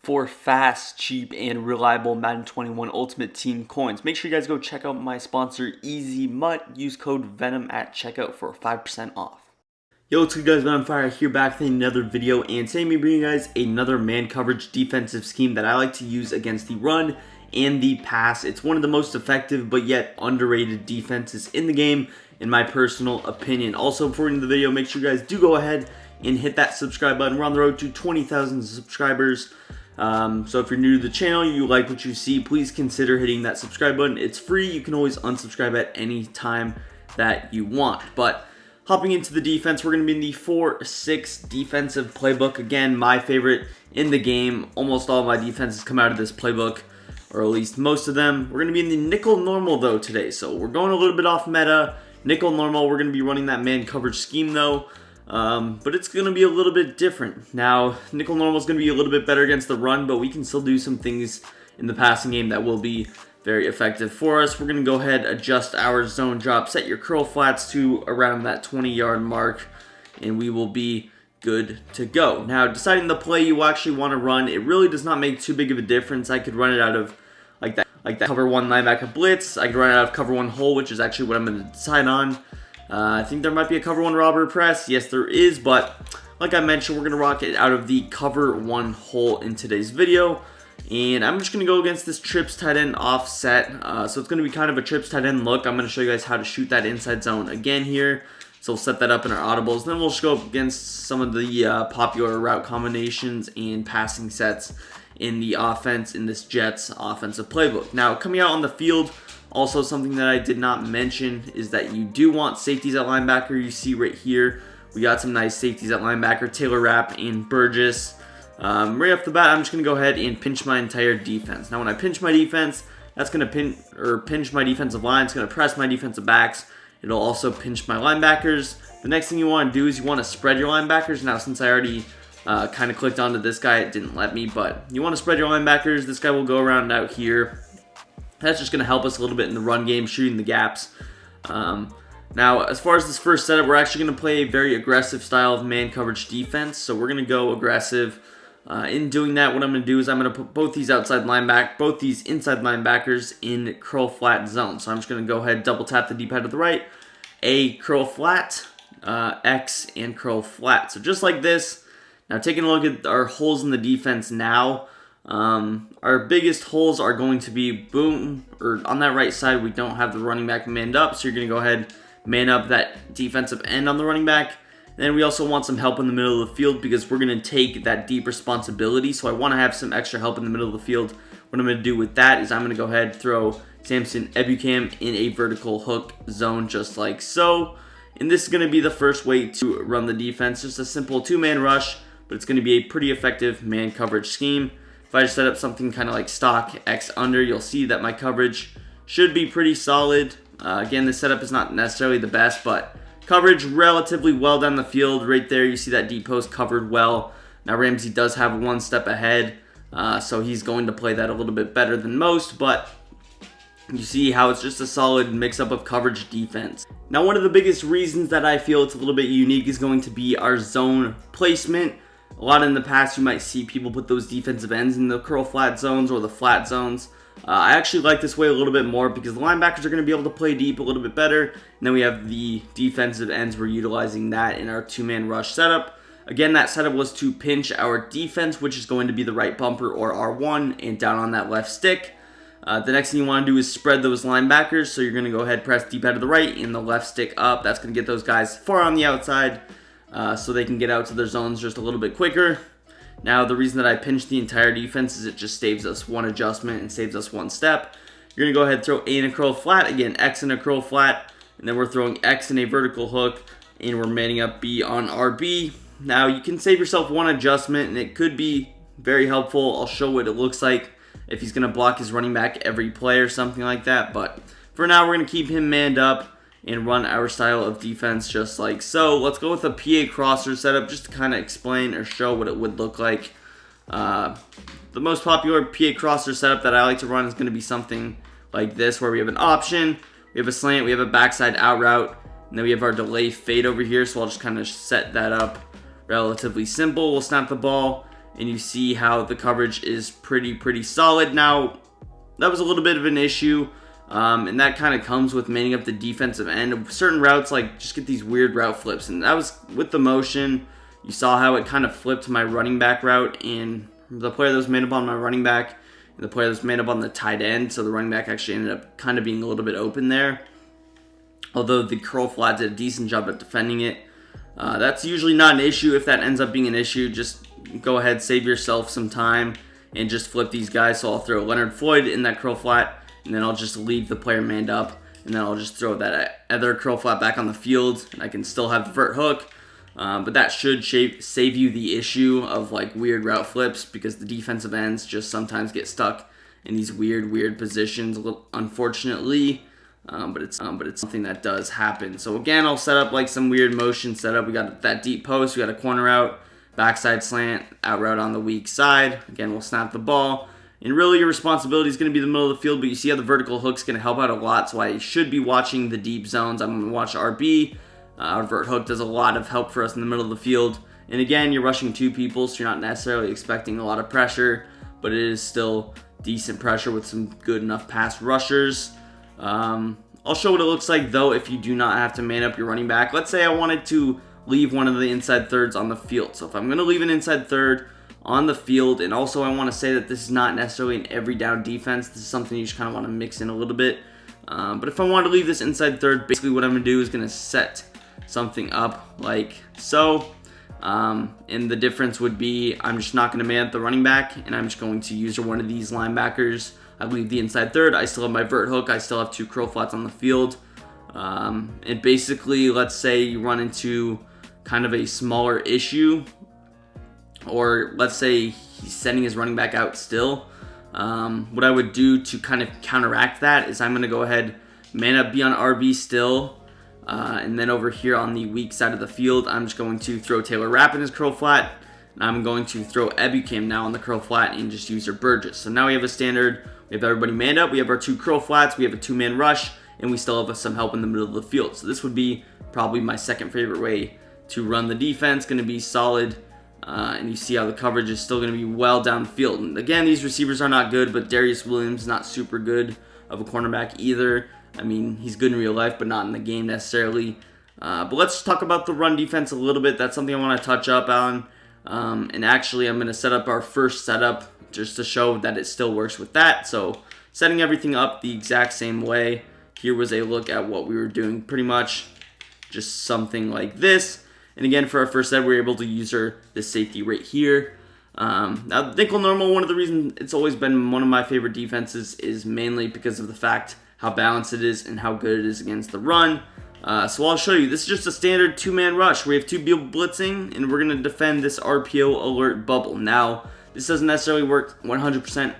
for fast, cheap, and reliable Madden 21 Ultimate Team coins. Make sure you guys go check out my sponsor, Easy Mutt. Use code VENM at checkout for 5% off. Yo, what's good guys, Man on Fire here back with another video, and today I'm bringing you guys another man coverage defensive scheme that I like to use against the run and the pass. It's one of the most effective but yet underrated defenses in the game, in my personal opinion. Also, before we get into the video, make sure you guys do go ahead and hit that subscribe button. We're on the road to 20,000 subscribers. So if you're new to the channel, you like what you see, please consider hitting that subscribe button. It's free. You can always unsubscribe at any time that you want. But hopping into the defense, we're going to be in the 4-6 defensive playbook. Again, my favorite in the game. Almost all of my defenses come out of this playbook, or at least most of them. We're going to be in the nickel normal though today. So we're going a little bit off meta. Nickel normal, we're going to be running that man coverage scheme though. But it's going to be a little bit different. Now, nickel normal is going to be a little bit better against the run, but we can still do some things in the passing game that will be very effective for us. We're going to go ahead, adjust our zone drop, set your curl flats to around that 20-yard mark, and we will be good to go. Now, deciding the play you actually want to run, it really does not make too big of a difference. I could run it out of like that cover one linebacker blitz. I could run it out of cover one hole, which is actually what I'm going to decide on. I think there might be a cover one robber press. Yes, there is, but like I mentioned, we're going to rock it out of the cover one hole in today's video. And I'm just going to go against this trips tight end offset. So it's going to be kind of a trips tight end look. I'm going to show you guys how to shoot that inside zone again here. So we'll set that up in our audibles. Then we'll just go up against some of the popular route combinations and passing sets in the offense in this Jets offensive playbook. Now, coming out on the field, also, something that I did not mention is that you do want safeties at linebacker. You see right here, we got some nice safeties at linebacker, Taylor Rapp and Burgess. Right off the bat, I'm just going to go ahead and pinch my entire defense. Now, when I pinch my defense, that's going to pinch my defensive line. It's going to press my defensive backs. It'll also pinch my linebackers. The next thing you want to do is you want to spread your linebackers. Now, since I already kind of clicked onto this guy, it didn't let me, but you want to spread your linebackers. This guy will go around out here. That's just going to help us a little bit in the run game, shooting the gaps. Now, as far as this first setup, we're actually going to play a very aggressive style of man coverage defense. So we're going to go aggressive. In doing that, what I'm going to do is I'm going to put both these inside linebackers in curl flat zone. So I'm just going to go ahead, double tap the D-pad to the right, A, curl flat, X, and curl flat. So just like this. Now, taking a look at our holes in the defense now. Our biggest holes are going to be boom, or on that right side we don't have the running back manned up, so you're going to go ahead, man up that defensive end on the running back. And then we also want some help in the middle of the field because we're going to take that deep responsibility, so I want to have some extra help in the middle of the field. What I'm going to do with that is I'm going to go ahead, throw Samson Ebukam in a vertical hook zone just like so. And this is going to be the first way to run the defense, just a simple two-man rush, but it's going to be a pretty effective man coverage scheme. If I just set up something kind of like stock X under, you'll see that my coverage should be pretty solid. Again, this setup is not necessarily the best, but coverage relatively well down the field. Right there, you see that deep post covered well. Now, Ramsey does have one step ahead, so he's going to play that a little bit better than most, but you see how it's just a solid mix-up of coverage defense. Now, one of the biggest reasons that I feel it's a little bit unique is going to be our zone placement. A lot in the past, you might see people put those defensive ends in the curl flat zones or the flat zones. I actually like this way a little bit more because the linebackers are going to be able to play deep a little bit better. And then we have the defensive ends. We're utilizing that in our two-man rush setup. Again, that setup was to pinch our defense, which is going to be the right bumper or R1 and down on that left stick. The next thing you want to do is spread those linebackers. So you're going to go ahead, press D-pad to the right and the left stick up. That's going to get those guys far on the outside. So they can get out to their zones just a little bit quicker. Now, the reason that I pinch the entire defense is it just saves us one adjustment and saves us one step. You're going to go ahead and throw A in a curl flat. Again, X in a curl flat. And then we're throwing X in a vertical hook. And we're manning up B on RB. Now, you can save yourself one adjustment, and it could be very helpful. I'll show what it looks like if he's going to block his running back every play or something like that. But for now, we're going to keep him manned up and run our style of defense just like so. Let's go with a PA crosser setup just to kind of explain or show what it would look like. The most popular PA crosser setup that I like to run is going to be something like this, where we have an option, we have a slant, we have a backside out route, and then we have our delay fade over here. So I'll just kind of set that up relatively simple. We'll snap the ball, and you see how the coverage is pretty solid. Now, that was a little bit of an issue, and that kind of comes with manning up the defensive end. Certain routes, like, just get these weird route flips, and that was with the motion. You saw how it kind of flipped my running back route, and the player that was made up on my running back, and the player that was made up on the tight end, so the running back actually ended up kind of being a little bit open there. Although the curl flat did a decent job at defending it. That's usually not an issue. If that ends up being an issue, just go ahead, save yourself some time, and just flip these guys. So I'll throw Leonard Floyd in that curl flat, and then I'll just leave the player manned up, and then I'll just throw that other curl flat back on the field, and I can still have the vert hook. But that should save you the issue of like weird route flips, because the defensive ends just sometimes get stuck in these weird positions, unfortunately. But it's something that does happen. So again, I'll set up like some weird motion setup. We got that deep post, we got a corner out, backside slant, out route on the weak side. Again, we'll snap the ball. And really your responsibility is going to be the middle of the field, but you see how the vertical hook's going to help out a lot, so I should be watching the deep zones. I'm going to watch RB. Our vert hook does a lot of help for us in the middle of the field. And again, you're rushing 2 people, so you're not necessarily expecting a lot of pressure, but it is still decent pressure with some good enough pass rushers. I'll show what it looks like though if you do not have to man up your running back. Let's say I wanted to leave one of the inside thirds on the field. So if I'm going to leave an inside third on the field, and also I want to say that this is not necessarily an every down defense. This is something you just kind of want to mix in a little bit. But if I want to leave this inside third, basically what I'm going to do is going to set something up like so. And the difference would be I'm just not going to man up the running back, and I'm just going to use one of these linebackers. I leave the inside third. I still have my vert hook. I still have 2 curl flats on the field. And basically, let's say you run into kind of a smaller issue, or let's say he's sending his running back out still. What I would do to kind of counteract that is I'm going to go ahead, man up, be on RB still. And then over here on the weak side of the field, I'm just going to throw Taylor Rapp in his curl flat. And I'm going to throw Ebucam now on the curl flat and just use your Burgess. So now we have a standard. We have everybody manned up. We have our 2 curl flats. We have a 2-man rush. And we still have some help in the middle of the field. So this would be probably my second favorite way to run the defense. Going to be solid. And you see how the coverage is still going to be well downfield. And again, these receivers are not good, but Darius Williams not super good of a cornerback either. I mean, he's good in real life, but not in the game necessarily. But let's talk about the run defense a little bit. That's something I want to touch up on. And actually, I'm going to set up our first setup just to show that it still works with that. So setting everything up the exact same way. Here was a look at what we were doing, pretty much just something like this. And again, for our first set, we were able to use this safety right here. Now, nickel normal, one of the reasons it's always been one of my favorite defenses is mainly because of the fact how balanced it is and how good it is against the run. So I'll show you. This is just a standard 2-man rush. We have 2 people blitzing, and we're going to defend this RPO alert bubble. Now, this doesn't necessarily work 100%,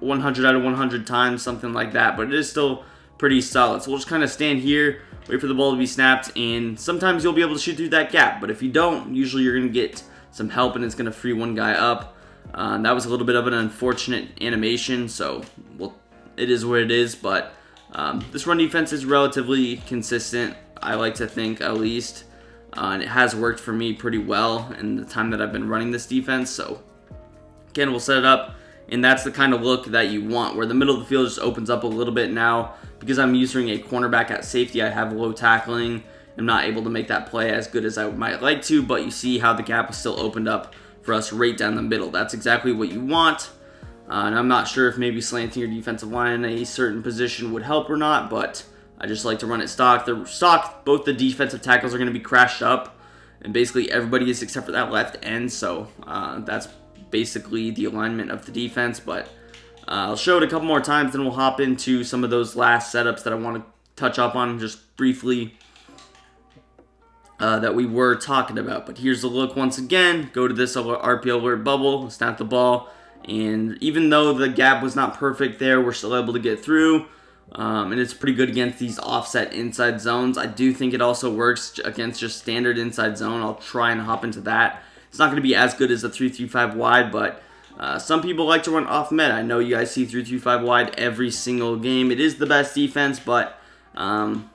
100 out of 100 times, something like that, but it is still pretty solid. So we'll just kind of stand here, wait for the ball to be snapped, and sometimes you'll be able to shoot through that gap. But if you don't, usually you're going to get some help, and it's going to free one guy up. That was a little bit of an unfortunate animation, so it is what it is, but this run defense is relatively consistent, I like to think, at least. And it has worked for me pretty well in the time that I've been running this defense. So again, we'll set it up, and that's the kind of look that you want, where the middle of the field just opens up a little bit. Now, because I'm using a cornerback at safety, I have low tackling. I'm not able to make that play as good as I might like to, but you see how the gap is still opened up for us right down the middle. That's exactly what you want. And I'm not sure if maybe slanting your defensive line in a certain position would help or not, but I just like to run it stock. Both the defensive tackles are going to be crashed up, and basically everybody is except for that left end, so that's basically the alignment of the defense. But I'll show it a couple more times, then we'll hop into some of those last setups that I want to touch up on just briefly that we were talking about. But here's the look once again. Go to this RPO alert bubble, snap the ball, and even though the gap was not perfect there, we're still able to get through. And it's pretty good against these offset inside zones. I do think it also works against just standard inside zone. I'll try and hop into that. It's not going to be as good as the 3-3-5 wide, but some people like to run off med. I know you guys see 3-3-5 wide every single game. It is the best defense, but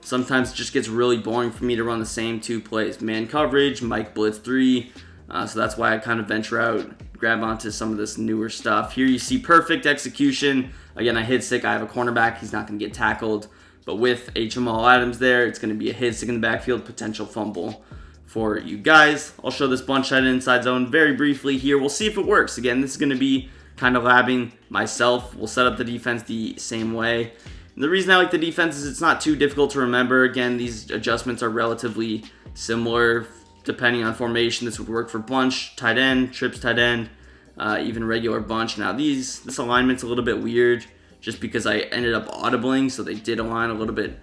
sometimes it just gets really boring for me to run the same 2 plays. Man coverage, Mike blitz 3. So that's why I kind of venture out, grab onto some of this newer stuff. Here you see perfect execution. Again, I hit stick. I have a cornerback. He's not going to get tackled. But with Jamal Adams there, it's going to be a hit stick in the backfield, potential fumble for you guys. I'll show this bunch head inside zone very briefly here. We'll see if it works. Again, this is going to be kind of labbing myself. We'll set up the defense the same way. And the reason I like the defense is it's not too difficult to remember. Again, these adjustments are relatively similar depending on formation. This would work for bunch, tight end, trips tight end, even regular bunch. Now this alignment's a little bit weird just because I ended up audibling, so they did align a little bit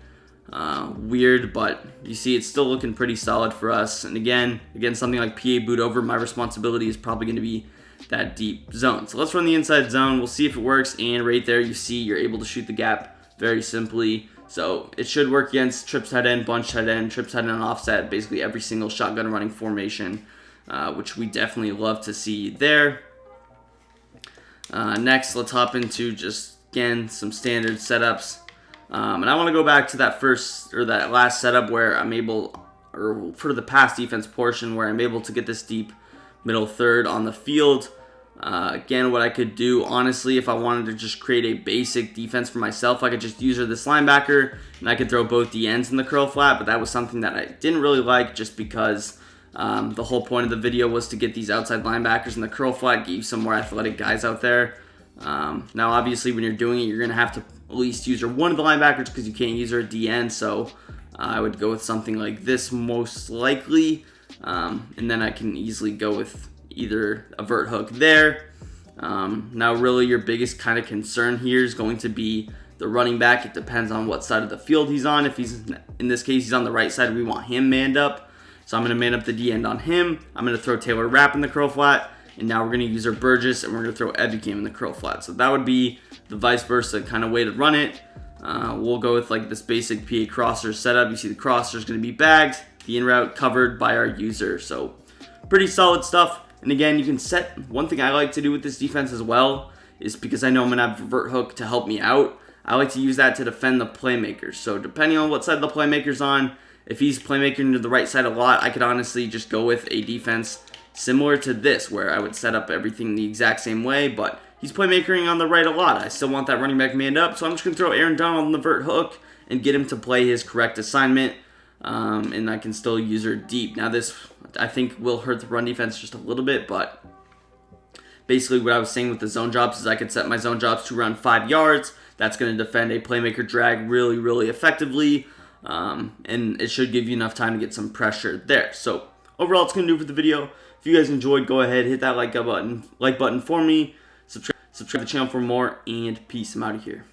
weird, but you see it's still looking pretty solid for us. And again, something like PA boot over, my responsibility is probably going to be that deep zone. So let's run the inside zone. We'll see if it works. And right there you see you're able to shoot the gap very simply. So it should work against trips tight end, bunch tight end, trips tight end offset, basically every single shotgun running formation, which we definitely love to see there. Next, let's hop into just, again, some standard setups. And I want to go back to that that last setup where I'm able, or for the pass defense portion, where I'm able to get this deep middle third on the field. Again, what I could do, honestly, if I wanted to just create a basic defense for myself, I could just use this linebacker, and I could throw both the ends in the curl flat, but that was something that I didn't really like just because the whole point of the video was to get these outside linebackers in the curl flat, get you some more athletic guys out there. Now, obviously, when you're doing it, you're going to have to at least use one of the linebackers because you can't use her at DN, so I would go with something like this most likely, and then I can easily go with either a vert hook there. Now, really, your biggest kind of concern here is going to be the running back. It depends on what side of the field he's on. If he's, in this case, he's on the right side, we want him manned up. So I'm going to man up the D end on him. I'm going to throw Taylor Rapp in the curl flat. And now we're going to use our Burgess, and we're going to throw Ebicam in the curl flat. So that would be the vice versa kind of way to run it. We'll go with like this basic PA crosser setup. You see the crosser is going to be bagged, the in route covered by our user. So pretty solid stuff. And again, you can set, one thing I like to do with this defense as well is because I know I'm going to have a vert hook to help me out. I like to use that to defend the playmakers. So depending on what side the playmaker's on, if he's playmaking to the right side a lot, I could honestly just go with a defense similar to this, where I would set up everything the exact same way, but he's playmakering on the right a lot. I still want that running back manned up, so I'm just going to throw Aaron Donald on the vert hook and get him to play his correct assignment, and I can still use her deep. Now this, I think, will hurt the run defense just a little bit, but basically what I was saying with the zone drops is I could set my zone drops to around 5 yards. That's going to defend a playmaker drag really, really effectively, and it should give you enough time to get some pressure there. So overall, it's going to do for the video. If you guys enjoyed, go ahead, hit that like button for me, subscribe to the channel for more, and peace. I'm out of here.